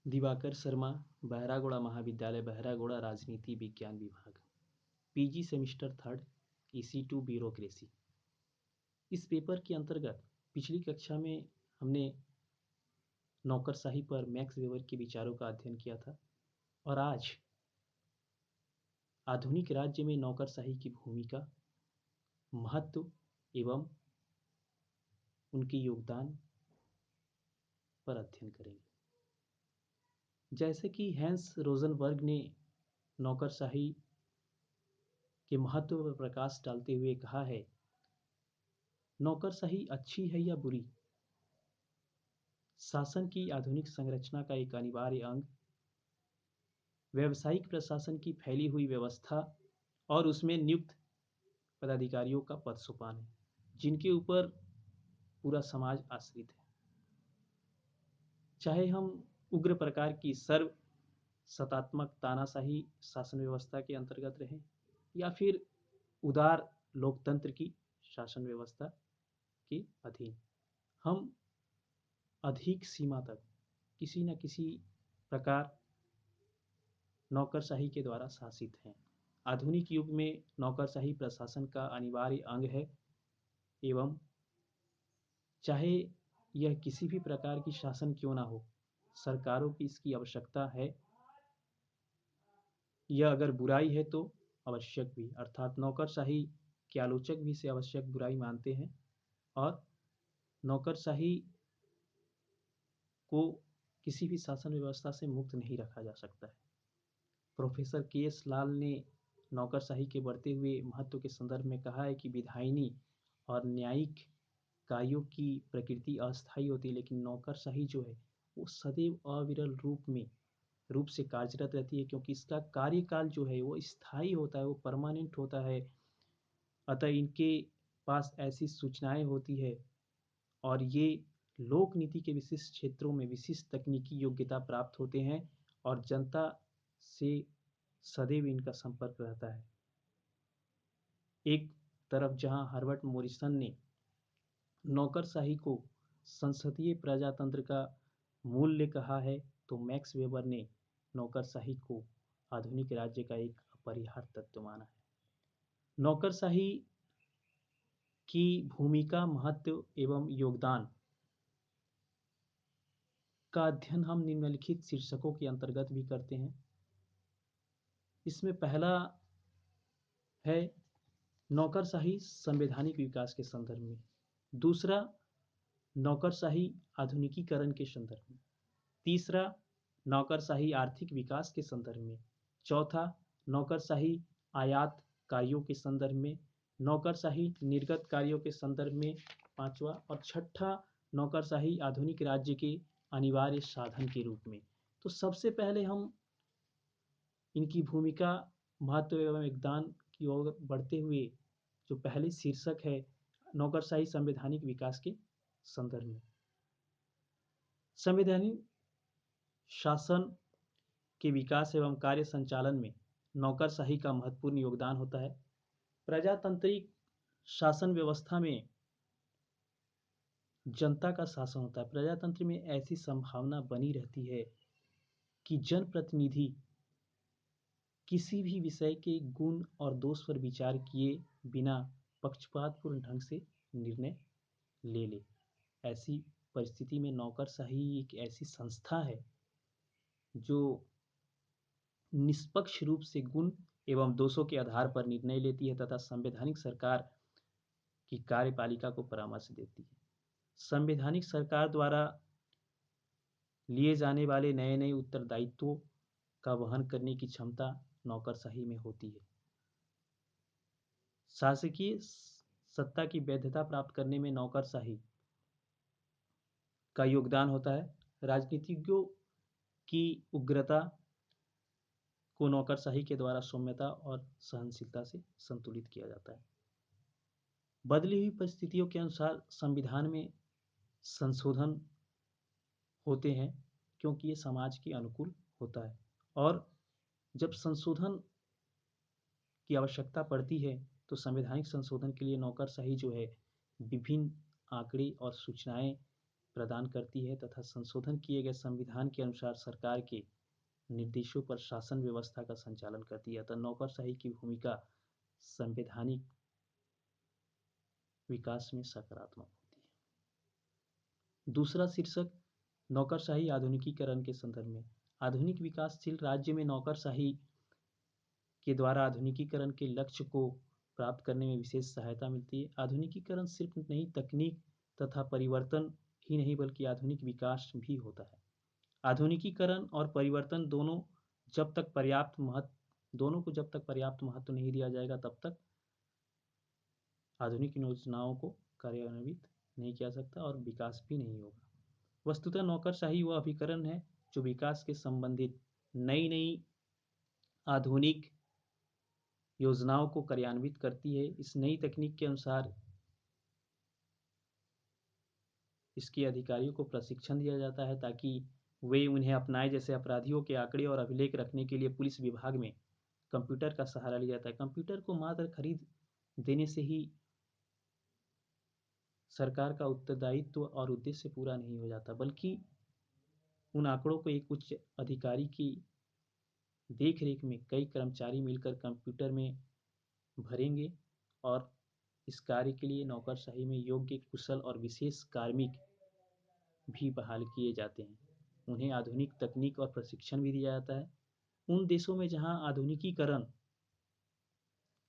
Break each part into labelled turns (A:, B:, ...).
A: दिवाकर शर्मा, बहरागोड़ा महाविद्यालय, बहरागोड़ा, राजनीति विज्ञान विभाग, PG semester third, EC2 bureaucracy. इस पेपर के अंतर्गत पिछली कक्षा में हमने नौकरशाही पर मैक्स वेबर के विचारों का अध्ययन किया था और आज आधुनिक राज्य में नौकरशाही की भूमिका, महत्व एवं उनके योगदान पर अध्ययन करेंगे। जैसे कि हैंस रोजनबर्ग ने नौकरशाही के महत्व पर प्रकाश डालते हुए कहा है, नौकरशाही अच्छी है या बुरी, शासन की आधुनिक संरचना का एक अनिवार्य अंग, व्यावसायिक प्रशासन की फैली हुई व्यवस्था और उसमें नियुक्त पदाधिकारियों का पद सोपान है, जिनके ऊपर पूरा समाज आश्रित है। चाहे हम उग्र प्रकार की सर्व सत्तात्मक तानाशाही शासन व्यवस्था के अंतर्गत रहें या फिर उदार लोकतंत्र की शासन व्यवस्था के अधीन, हम अधिक सीमा तक किसी न किसी प्रकार नौकरशाही के द्वारा शासित हैं। आधुनिक युग में नौकरशाही प्रशासन का अनिवार्य अंग है एवं चाहे यह किसी भी प्रकार की शासन क्यों ना हो, सरकारों की इसकी आवश्यकता है। यह अगर बुराई है तो आवश्यक भी, अर्थात नौकरशाही के आलोचक भी इसे आवश्यक बुराई मानते हैं और नौकरशाही को किसी भी शासन व्यवस्था से मुक्त नहीं रखा जा सकता है। प्रोफेसर KS लाल ने नौकरशाही के बढ़ते हुए महत्व के संदर्भ में कहा है कि विधायिनी और न्यायिक कार्यों की प्रकृति अस्थायी होती है, लेकिन नौकरशाही जो है वो सदैव अविरल रूप से कार्यरत रहती है, क्योंकि इसका कार्यकाल जो है वो स्थायी होता है, वो परमानेंट होता है। अतः इनके पास ऐसी सूचनाएं होती है और ये लोक नीति के विशिष्ट क्षेत्रों में विशिष्ट तकनीकी योग्यता प्राप्त होते हैं और जनता से सदैव इनका संपर्क रहता है। एक तरफ जहां हर्बर्ट मोरिसन ने नौकरशाही को संसदीय प्रजातंत्र का मूल्य कहा है, तो मैक्स वेबर ने नौकरशाही को आधुनिक राज्य का एक अपरिहार्य तत्व माना है। नौकरशाही की भूमिका, महत्व एवं योगदान का अध्ययन हम निम्नलिखित शीर्षकों के अंतर्गत भी करते हैं। इसमें पहला है नौकरशाही संवैधानिक विकास के संदर्भ में, दूसरा नौकरशाही आधुनिकीकरण के संदर्भ में, तीसरा नौकरशाही आर्थिक विकास के संदर्भ में, चौथा नौकरशाही आयात कार्यों के संदर्भ में, नौकरशाही निर्गत कार्यों के संदर्भ में, पांचवा और छठा नौकरशाही आधुनिक राज्य के अनिवार्य साधन के रूप में। तो सबसे पहले हम इनकी भूमिका, महत्व एवं योगदान की ओर बढ़ते हुए जो पहले शीर्षक है नौकरशाही संवैधानिक विकास के संदर्भ में। संवैधानिक शासन के विकास एवं कार्य संचालन में नौकरशाही का महत्वपूर्ण योगदान होता है। प्रजातांत्रिक शासन व्यवस्था में जनता का शासन होता है। प्रजातंत्र में ऐसी संभावना बनी रहती है कि जनप्रतिनिधि किसी भी विषय के गुण और दोष पर विचार किए बिना पक्षपातपूर्ण ढंग से निर्णय ले ले। ऐसी परिस्थिति में नौकरशाही एक ऐसी संस्था है जो निष्पक्ष रूप से गुण एवं दोषों के आधार पर निर्णय लेती है तथा संवैधानिक सरकार की कार्यपालिका को परामर्श देती है। संवैधानिक सरकार द्वारा लिए जाने वाले नए नए उत्तरदायित्वों का वहन करने की क्षमता नौकरशाही में होती है। शासकीय सत्ता की वैधता प्राप्त करने में नौकरशाही का योगदान होता है। राजनीतिज्ञों की उग्रता को नौकरशाही के द्वारा सौम्यता और सहनशीलता से संतुलित किया जाता है। बदली हुई परिस्थितियों के अनुसार संविधान में संशोधन होते हैं, क्योंकि ये समाज के अनुकूल होता है और जब संशोधन की आवश्यकता पड़ती है तो संवैधानिक संशोधन के लिए नौकरशाही जो है विभिन्न आंकड़े और सूचनाएं प्रदान करती है तथा संशोधन किए गए संविधान के अनुसार सरकार के निर्देशों पर शासन व्यवस्था का संचालन करती है। अतः नौकरशाही की भूमिका संवैधानिक विकास में सकारात्मक होती है। दूसरा शीर्षक नौकरशाही आधुनिकीकरण के संदर्भ में। आधुनिक विकासशील राज्य में नौकरशाही के द्वारा आधुनिकीकरण के लक्ष्य को प्राप्त करने में विशेष सहायता मिलती है। आधुनिकीकरण सिर्फ नई तकनीक तथा परिवर्तन ही नहीं बल्कि आधुनिक विकास भी होता है। आधुनिकीकरण और परिवर्तन दोनों को जब तक पर्याप्त महत्व नहीं दिया जाएगा तब तक आधुनिक योजनाओं को कार्यान्वित नहीं किया जा सकता और विकास भी नहीं होगा। वस्तुतः नौकरशाही वह अभिकरण है जो विकास के संबंधित नई आधुनिक योजनाओं को कार्यान्वित करती है। इस नई तकनीक के अनुसार इसके अधिकारियों को प्रशिक्षण दिया जाता है ताकि वे उन्हें अपनाएं। जैसे अपराधियों के आंकड़े और अभिलेख रखने के लिए पुलिस विभाग में कंप्यूटर का सहारा लिया जाता है। कंप्यूटर को मात्र खरीद देने से ही सरकार का उत्तरदायित्व और उद्देश्य पूरा नहीं हो जाता, बल्कि उन आंकड़ों को एक उच्च अधिकारी की देख रेख में कई कर्मचारी मिलकर कंप्यूटर में भरेंगे और इस कार्य के लिए नौकरशाही में योग्य, कुशल और विशेष कार्मिक भी बहाल किए जाते हैं। उन्हें आधुनिक तकनीक और प्रशिक्षण भी दिया जाता है। उन देशों में जहां आधुनिकीकरण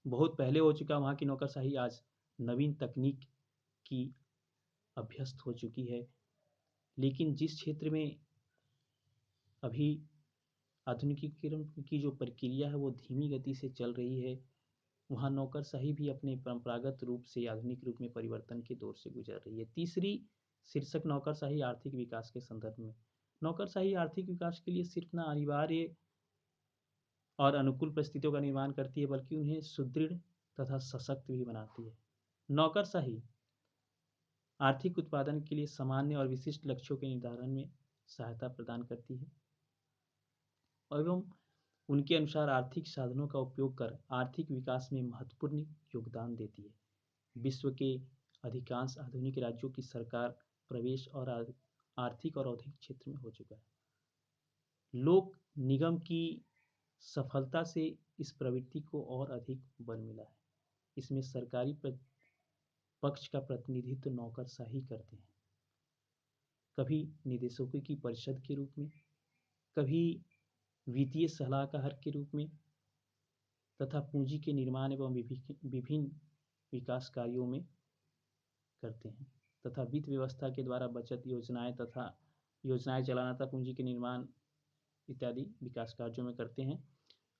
A: बहुत पहले हो चुका, वहां की नौकरशाही आज नवीन तकनीक की अभ्यस्त हो चुकी है। लेकिन जिस क्षेत्र में अभी आधुनिकीकरण की जो प्रक्रिया है वो धीमी गति से चल रही है, वहाँ नौकरशाही भी अपने परंपरागत रूप से आधुनिक रूप में परिवर्तन के दौर से गुजर रही है। तीसरी शीर्षक नौकरशाही आर्थिक विकास के संदर्भ में। नौकरशाही आर्थिक विकास के लिए सिर्फ न अनिवार्य और अनुकूल परिस्थितियों का निर्माण करती है बल्कि उन्हें सुदृढ़ तथा सशक्त भी बनाती है। नौकरशाही आर्थिक उत्पादन के लिए सामान्य और विशिष्ट लक्ष्यों के निर्धारण में सहायता प्रदान करती है एवं उनके अनुसार आर्थिक साधनों का उपयोग कर आर्थिक विकास में महत्वपूर्ण योगदान देती है। विश्व के अधिकांश आधुनिक राज्यों की सरकार प्रवेश और आर्थिक और औद्योगिक क्षेत्र में हो चुका है। लोक निगम की सफलता से इस प्रवृत्ति को और अधिक बल मिला है। इसमें सरकारी पक्ष का प्रतिनिधित्व नौकरशाही करते हैं, कभी निदेशकों की परिषद के रूप में, कभी वित्तीय सलाहकार के रूप में तथा पूंजी के निर्माण एवं विभिन्न विकास कार्यों में करते हैं तथा वित्त व्यवस्था के द्वारा बचत योजनाएं चलाना तथा पूंजी के निर्माण इत्यादि विकास कार्यों में करते हैं।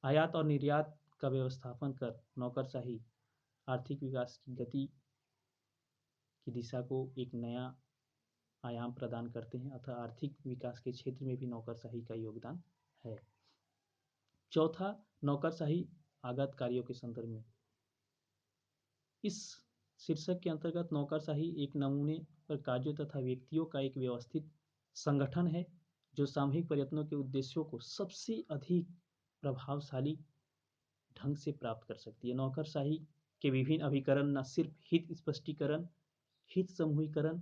A: आयात और निर्यात का व्यवस्थापन कर नौकरशाही आर्थिक विकास की गति की दिशा को एक नया आयाम प्रदान करते हैं अतः आर्थिक विकास के क्षेत्र में भी नौकरशाही का योगदान है। चौथा, नौकरशाही आगत कार्यों के संदर्भ में। इस शीर्षक के अंतर्गत नौकरशाही एक नमूने पर कार्यों तथा व्यक्तियों का एक व्यवस्थित संगठन है जो सामूहिक प्रयत्नों के उद्देश्यों को सबसे अधिक प्रभावशाली ढंग से प्राप्त कर सकती है। नौकरशाही के विभिन्न अभिकरण न सिर्फ हित स्पष्टीकरण, हित समूहीकरण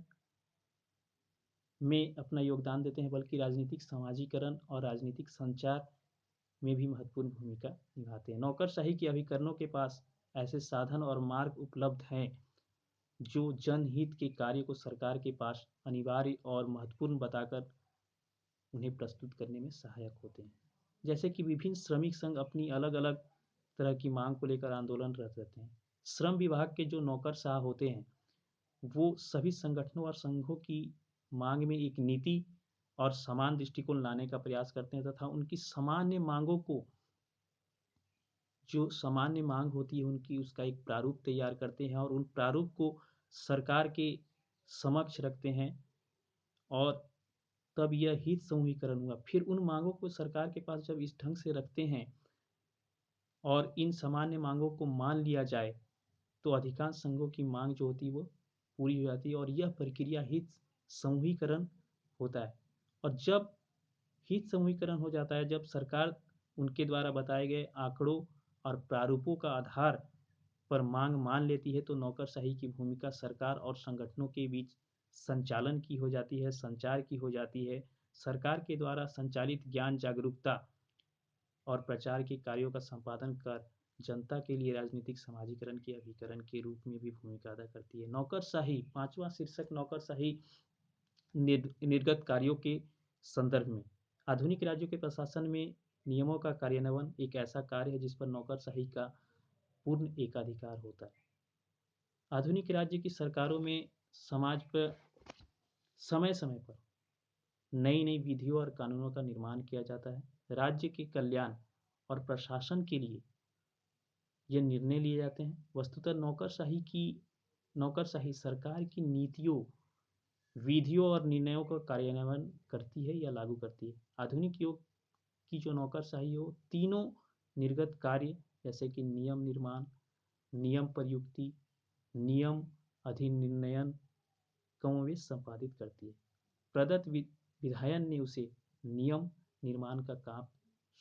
A: में अपना योगदान देते हैं बल्कि राजनीतिक समाजीकरण और राजनीतिक संचार में भी महत्वपूर्ण भूमिका निभाते हैं। नौकरशाही के अभिकरणों के पास ऐसे साधन और मार्ग उपलब्ध हैं जो जनहित के कार्य को सरकार के पास अनिवार्य और महत्वपूर्ण बताकर उन्हें प्रस्तुत करने में सहायक होते हैं। जैसे कि विभिन्न श्रमिक संघ अपनी अलग अलग तरह की मांग को लेकर आंदोलनरत रहते हैं। श्रम विभाग के जो नौकरशाह होते हैं वो सभी संगठनों और संघों की मांग में एक नीति और समान दृष्टिकोण लाने का प्रयास करते हैं तथा उनकी सामान्य मांगों को, जो सामान्य मांग होती है उनकी, उसका एक प्रारूप तैयार करते हैं और उन प्रारूप को सरकार के समक्ष रखते हैं और तब यह हित समूहीकरण हुआ। फिर उन मांगों को सरकार के पास जब इस ढंग से रखते हैं और इन सामान्य मांगों को मान लिया जाए तो अधिकांश संघों की मांग जो होती है वो पूरी हो जाती है और यह प्रक्रिया हित समूहीकरण होता है। और जब हित समूहीकरण हो जाता है, जब सरकार उनके द्वारा बताए गए आंकड़ों और प्रारूपों का आधार पर मांग मान लेती है तो नौकरशाही की भूमिका सरकार और संगठनों के बीच संचालन की हो जाती है, संचार की हो जाती है। सरकार के द्वारा संचालित ज्ञान जागरूकता और प्रचार के कार्यों का संपादन कर जनता के लिए राजनीतिक समाजीकरण के अभिकरण के रूप में भी भूमिका अदा करती है। नौकरशाही, पांचवा शीर्षक नौकरशाही निर्गत कार्यों के संदर्भ में। आधुनिक राज्यों के प्रशासन में नियमों का कार्यान्वयन एक ऐसा कार्य है जिस पर नौकरशाही का पूर्ण एकाधिकार होता है। आधुनिक राज्य की सरकारों में समाज पर समय समय पर नई नई विधियों और कानूनों का निर्माण किया जाता है। राज्य के कल्याण और प्रशासन के लिए ये निर्णय लिए जाते हैं। वस्तुतः नौकरशाही सरकार की नीतियों, विधियों और निर्णयों का कार्यान्वयन करती है या लागू करती है। आधुनिक युग की जो नौकरशाही हो, तीनों निर्गत कार्य जैसे कि नियम निर्माण, नियम प्रयुक्ति, नियम अधिनिर्णयन कमोबेश संपादित करती है। प्रदत्त विधायन ने उसे नियम निर्माण का काम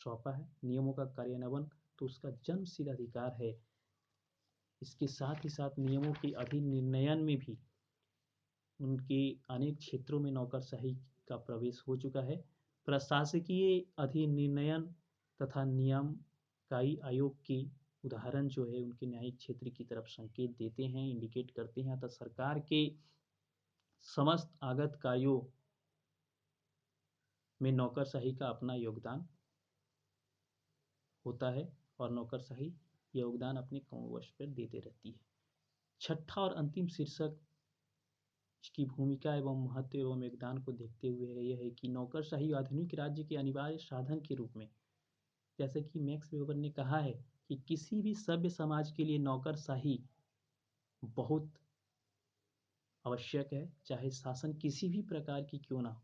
A: सौंपा है। नियमों का कार्यान्वयन तो उसका जन्मसिद्ध अधिकार है। इसके साथ ही साथ नियमों के अधिनिर्णयन में भी उनके अनेक क्षेत्रों में नौकरशाही का प्रवेश हो चुका है। प्रशासकीय अधिनिर्णयन तथा नियामकाई आयोग के उदाहरण जो है उनके न्यायिक क्षेत्र की तरफ संकेत देते हैं, इंडिकेट करते हैं। अतः सरकार के समस्त आगत कार्यों में नौकरशाही का अपना योगदान होता है और नौकरशाही योगदान अपने कमोबेश पर देते रहती है। छठा और अंतिम शीर्षक की भूमिका एवं महत्व एवं योगदान को देखते हुए यह है कि नौकरशाही आधुनिक राज्य के अनिवार्य साधन के रूप में, जैसे कि मैक्स वेबर ने कहा है कि किसी भी सभ्य समाज के लिए नौकरशाही बहुत आवश्यक है, चाहे शासन किसी भी प्रकार की क्यों ना हो,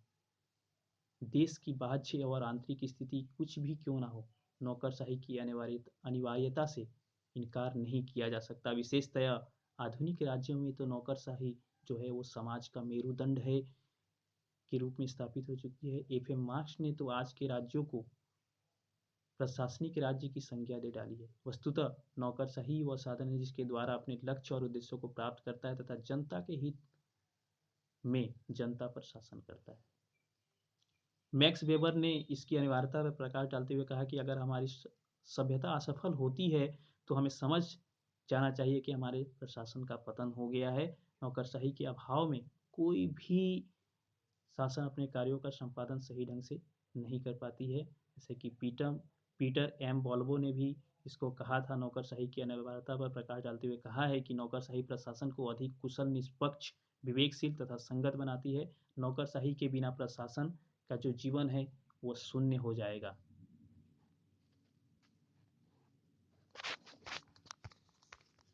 A: देश की बाह्य और आंतरिक स्थिति कुछ भी क्यों ना हो, नौकरशाही की अनिवार्यता से इनकार नहीं किया जा सकता। विशेषतया आधुनिक राज्यों में तो नौकरशाही जो है वो समाज का मेरुदंड है के रूप में स्थापित हो चुकी है। एफ.एम. मार्क्स ने तो आज के राज्यों को प्रशासनिक राज्य की संज्ञा दे डाली है। वस्तुतः नौकरशाही वह साधन है जिसके द्वारा अपने लक्ष्य और उद्देश्यों को प्राप्त करता है तथा जनता के हित में जनता पर शासन करता है। मैक्स वेबर ने इसकी अनिवार्यता पर प्रकाश डालते हुए कहा कि अगर हमारी सभ्यता असफल होती है तो हमें समझ जाना चाहिए कि हमारे प्रशासन का पतन हो गया है। नौकरशाही के अभाव में कोई भी शासन अपने कार्यों का संपादन सही ढंग से नहीं कर पाती है। जैसे कि पीटर एम बॉल्बो ने भी इसको कहा था, नौकरशाही की अनिवार्यता पर प्रकाश डालते हुए कहा है कि नौकरशाही प्रशासन को अधिक कुशल, निष्पक्ष, विवेकशील तथा संगत बनाती है। नौकरशाही के बिना प्रशासन का जो जीवन है वो शून्य हो जाएगा।